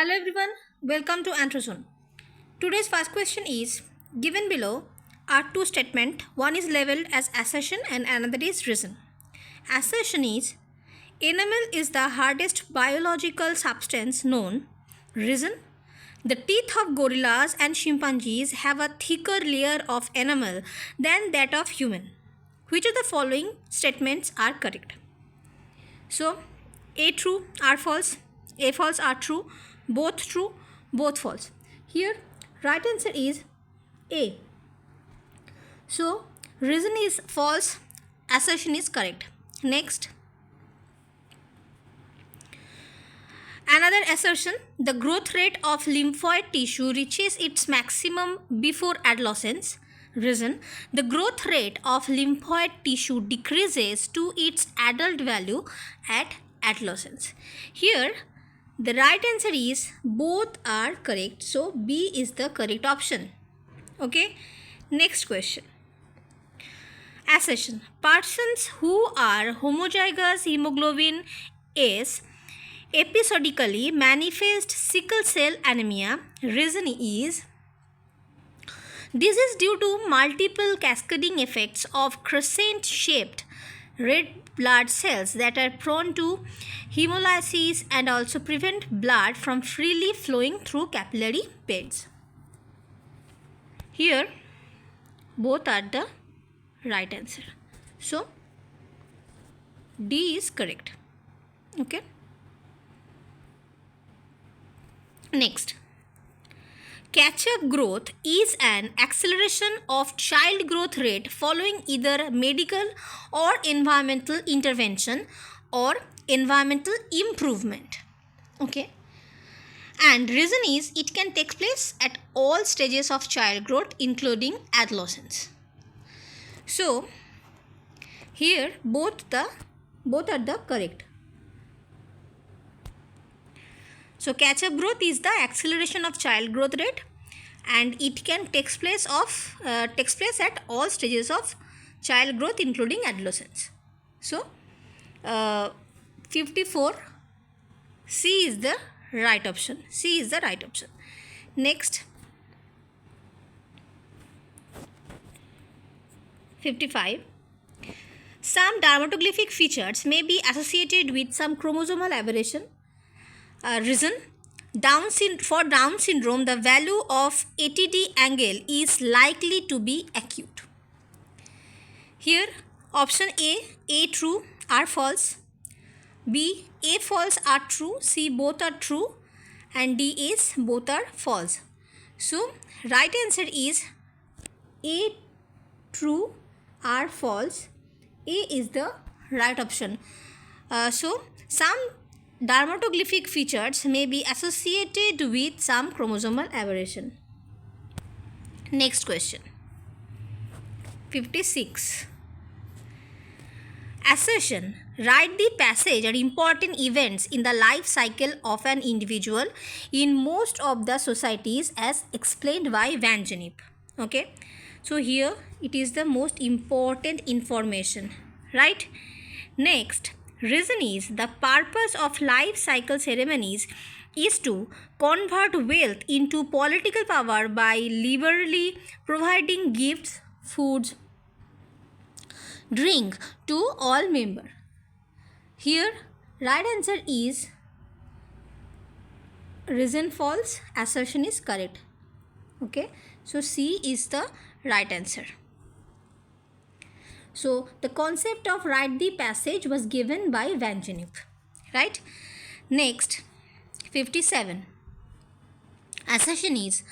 Hello everyone, welcome to Anthropology. Today's first question is given below are two statements. One is labeled as assertion and another is reason. Assertion is enamel is the hardest biological substance known. Reason the teeth of gorillas and chimpanzees have a thicker layer of enamel than that of human. Which of the following statements are correct? So A true, R false, A false, R true, both true, both false. Here right answer is A. So reason is false, assertion is correct. Next, another assertion, the growth rate of lymphoid tissue reaches its maximum before adolescence. Reason, the growth rate of lymphoid tissue decreases to its adult value at adolescence. Here the right answer is both are correct, so B is the correct option. Okay, next question. Assertion, persons who are homozygous hemoglobin S episodically manifest sickle cell anemia. Reason is this is due to multiple cascading effects of crescent shaped red blood cells that are prone to hemolysis and also prevent blood from freely flowing through capillary beds. Here both are the right answer, so D is correct. Okay, next, catch-up growth is an acceleration of child growth rate following either medical or environmental intervention or environmental improvement. Okay, and reason is it can take place at all stages of child growth including adolescence. So here both are the correct. So catch-up growth is the acceleration of child growth rate and it can takes place at all stages of child growth including adolescence. So 54 C is the right option. C is the right option. Next, 55. Some dermatoglyphic features may be associated with some chromosomal aberration. Reason, for Down syndrome, the value of ATD angle is likely to be acute. Here, option A true, R false, B, A false, R true, C, both are true, and D is both are false. So, right answer is A true, R false. A is the right option. So, some dermatoglyphic features may be associated with some chromosomal aberration. Next question. 56. Assertion, write the passage or important events in the life cycle of an individual in most of the societies as explained by Van Gennep. Okay, so here it is the most important information, right? Next, reason is the purpose of life cycle ceremonies is to convert wealth into political power by liberally providing gifts, foods, drink to all members. Here right answer is reason false, assertion is correct. Okay, so C is the right answer. So the concept of write the passage was given by Van Gennep, right? Next, 57. Assertion is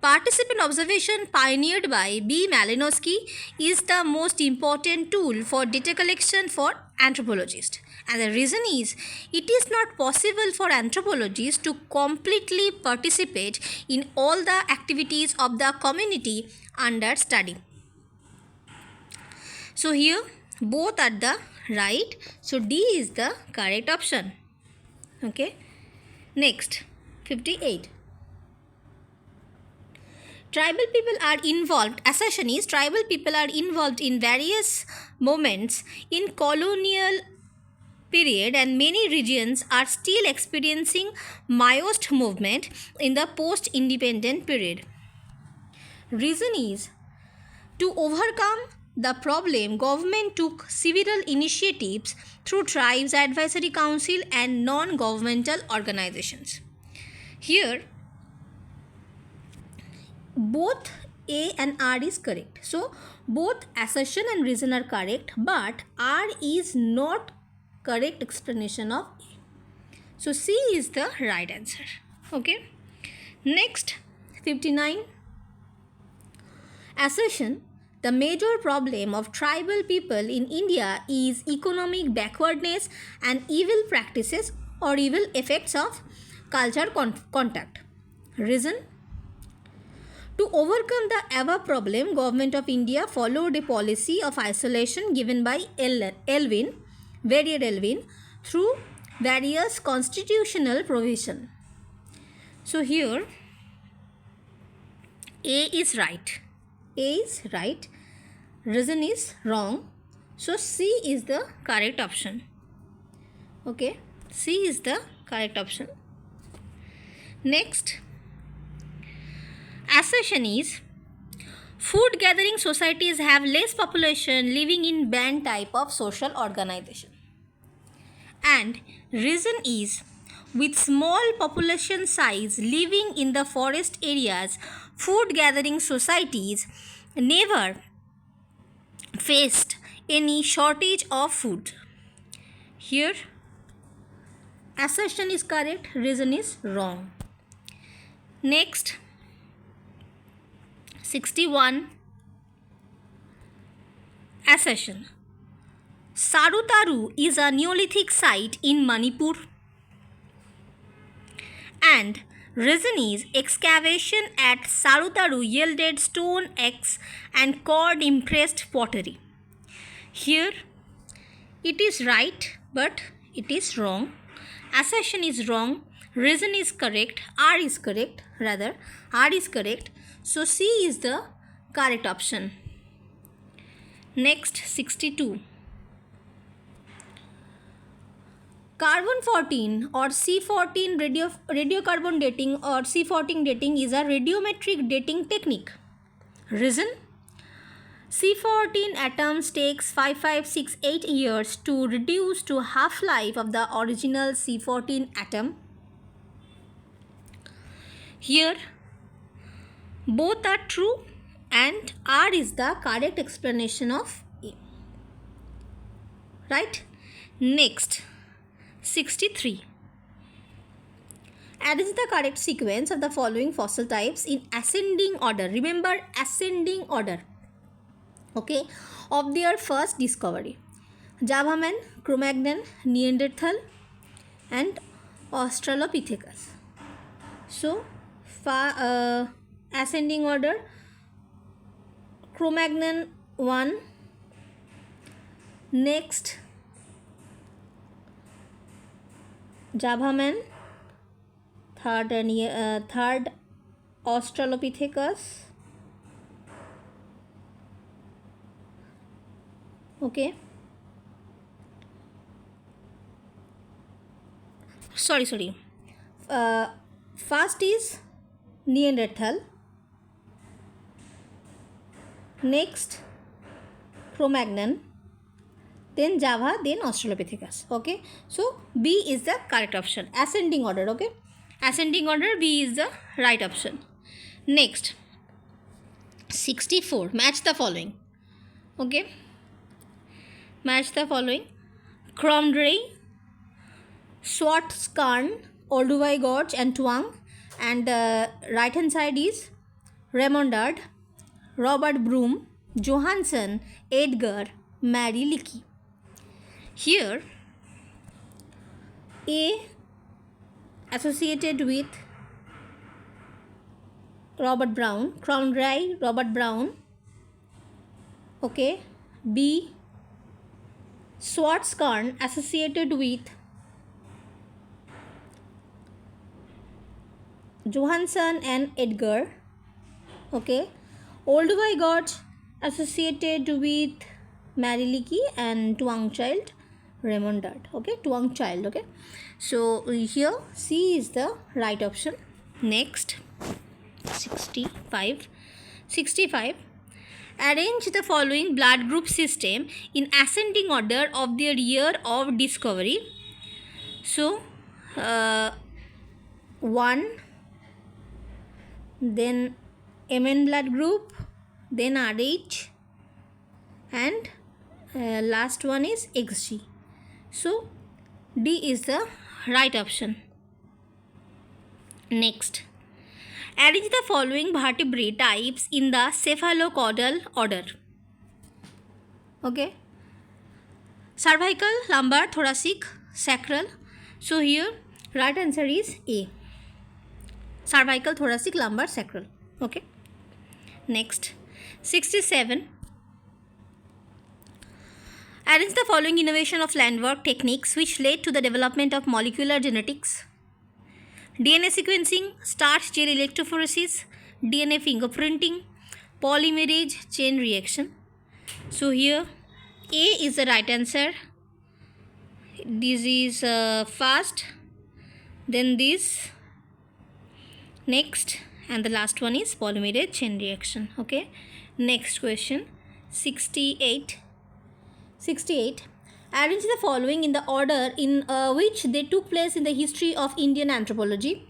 participant observation pioneered by B. Malinowski is the most important tool for data collection for anthropologists. And the reason is it is not possible for anthropologists to completely participate in all the activities of the community under study. So here both are the right, so D is the correct option. Okay, next, 58. Tribal people are involved. Assertion is tribal people are involved in various moments in colonial period, and many regions are still experiencing Maoist movement in the post-independent period. Reason is, to overcome the problem, government took several initiatives through tribes advisory council and non-governmental organizations. Here, both A and R is correct. So, both assertion and reason are correct, but R is not correct explanation of A. So, C is the right answer. Okay. Next, 59. Assertion. The major problem of tribal people in India is economic backwardness and evil practices or evil effects of culture contact. Reason. To overcome the above problem, Government of India followed a policy of isolation given by Elvin, through various constitutional provision. So here, A is right. A is right. Reason is wrong. So C is the correct option. Okay, C is the correct option. Next, assertion is, food gathering societies have less population living in band type of social organization. And reason is, with small population size living in the forest areas, food gathering societies never faced any shortage of food. Here, assertion is correct, reason is wrong. Next, 61. Assertion. Sarutaru is a Neolithic site in Manipur. And reason is, excavation at Sarutaru yielded stone X and cord impressed pottery. Here, it is right, but it is wrong. Assertion is wrong, reason is correct, R is correct, R is correct. So C is the correct option. Next, 62. Carbon 14 or C14 radiocarbon dating or C14 dating is a radiometric dating technique. Reason? C14 atoms takes 5568 years to reduce to half-life of the original C14 atom. Here, both are true and R is the correct explanation of A. Right? Next, 63. Arrange the correct sequence of the following fossil types in ascending order. Remember, ascending order. Okay, of their first discovery. Java man, Cro-Magnon, Neanderthal and Australopithecus. So, ascending order, Cro-Magnon 1, next Java man, third Australopithecus. Okay, sorry, first is Neanderthal, next Cro-Magnon, then Java, then Australopithecus. Okay, so B is the correct option. Ascending order. Okay, ascending order, B is the right option. Next, 64. Match the following. Okay, match the following. Cromdray, Swartzkarn, Olduvai Gorge and Tuang, and right hand side is Remondard, Robert Broom, Johansson, Edgar, Mary Leakey. Here, A associated with Robert Brown, Cromdray, Robert Brown. Okay, B Swartzkarn associated with Johansson and Edgar. Okay, Olduvai Gorge associated with Mary Leakey and Tuang Child, Remondat. Okay, Tuang child. Okay, so here C is the right option. Next, 65. Arrange the following blood group system in ascending order of their year of discovery. So 1, then Mn blood group, then Rh, and last one is Xg. So D is the right option. Next, arrange the following vertebrate types in the cephalocaudal order. Okay, cervical, lumbar, thoracic, sacral. So here right answer is A. Cervical, thoracic, lumbar, sacral. Okay. Next, 67. Arrange the following innovation of landwork techniques which led to the development of molecular genetics. DNA sequencing, starch gel electrophoresis, DNA fingerprinting, polymerase chain reaction. So here A is the right answer. This is fast, then this, next, and the last one is polymerase chain reaction. Okay, next question, 68. Arrange the following in the order in which they took place in the history of Indian anthropology.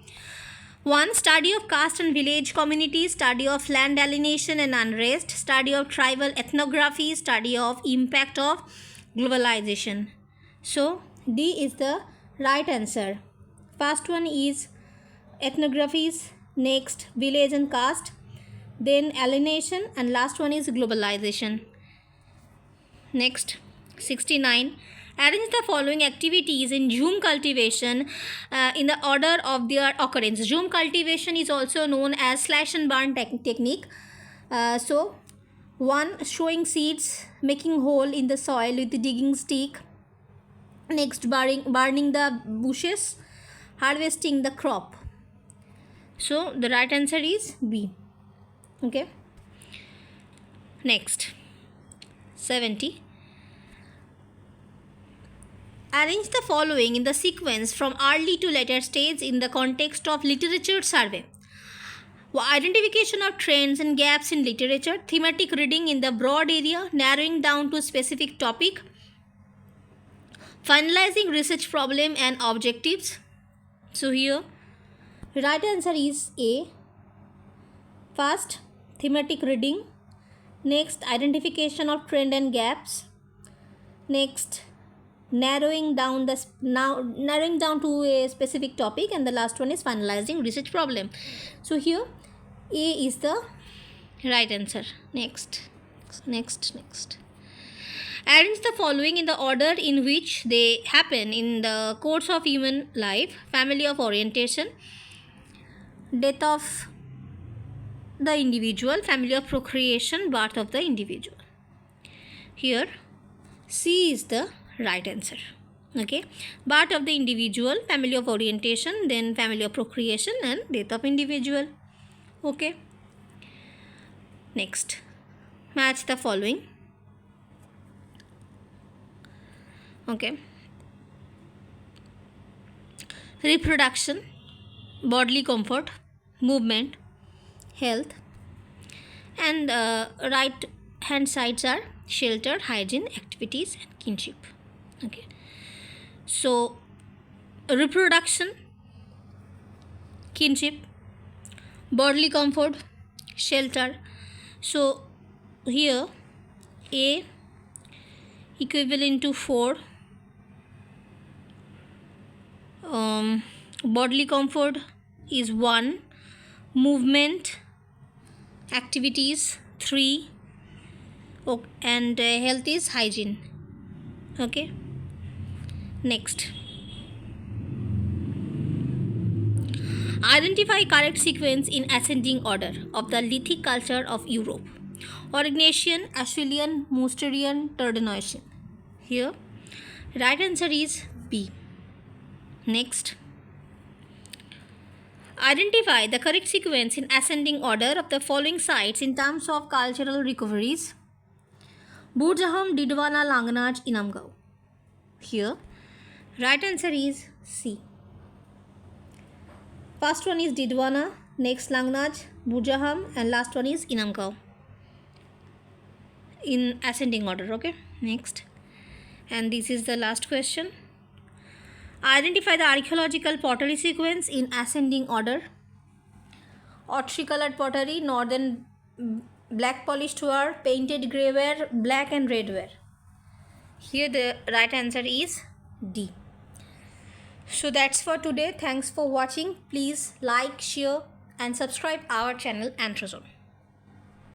1. Study of caste and village communities, study of land alienation and unrest, study of tribal ethnography, study of impact of globalization. So D is the right answer. First one is ethnographies, next village and caste, then alienation, and last one is globalization. Next, 69. Arrange the following activities in Zoom cultivation in the order of their occurrence. Zoom cultivation is also known as slash and burn technique. So 1. Sowing seeds, making hole in the soil with the digging stick. Next, burning the bushes, harvesting the crop. So the right answer is B. Okay. Next, 70. Arrange the following in the sequence from early to later stage in the context of literature survey. Identification of trends and gaps in literature, thematic reading in the broad area, narrowing down to specific topic, finalizing research problem and objectives. So here right answer is A. First, thematic reading, next identification of trend and gaps, next narrowing down to a specific topic, and the last one is finalizing research problem. So here A is the right answer. Next. Arrange the following in the order in which they happen in the course of human life. Family of orientation, death of the individual, family of procreation, birth of the individual. Here C is the right answer. Okay, birth of the individual, family of orientation, then family of procreation, and death of individual. Okay, next, match the following. Okay, reproduction, bodily comfort, movement, health, and right hand sides are shelter, hygiene, activities, and kinship. Okay, so reproduction, kinship, bodily comfort, shelter. So here A equivalent to 4, bodily comfort is 1, movement, activities 3, and health is hygiene. Okay, next, identify correct sequence in ascending order of the lithic culture of Europe. Aurignacian, Acheulean, Mousterian, Turdenoisian. Here right answer is B. Next, identify the correct sequence in ascending order of the following sites in terms of cultural recoveries. Burjaham, Didwana, Langanaj, Inamgao. here. Right answer is C. First one is Didwana, next Langnaj, Bujaham, and last one is Inamgao. In ascending order, okay? Next. And this is the last question. Identify the archaeological pottery sequence in ascending order. Ochre colored pottery, northern black polished ware, painted grey ware, black and red ware. Here the right answer is D. So that's for today. Thanks for watching. Please like, share and subscribe our channel Anthropology.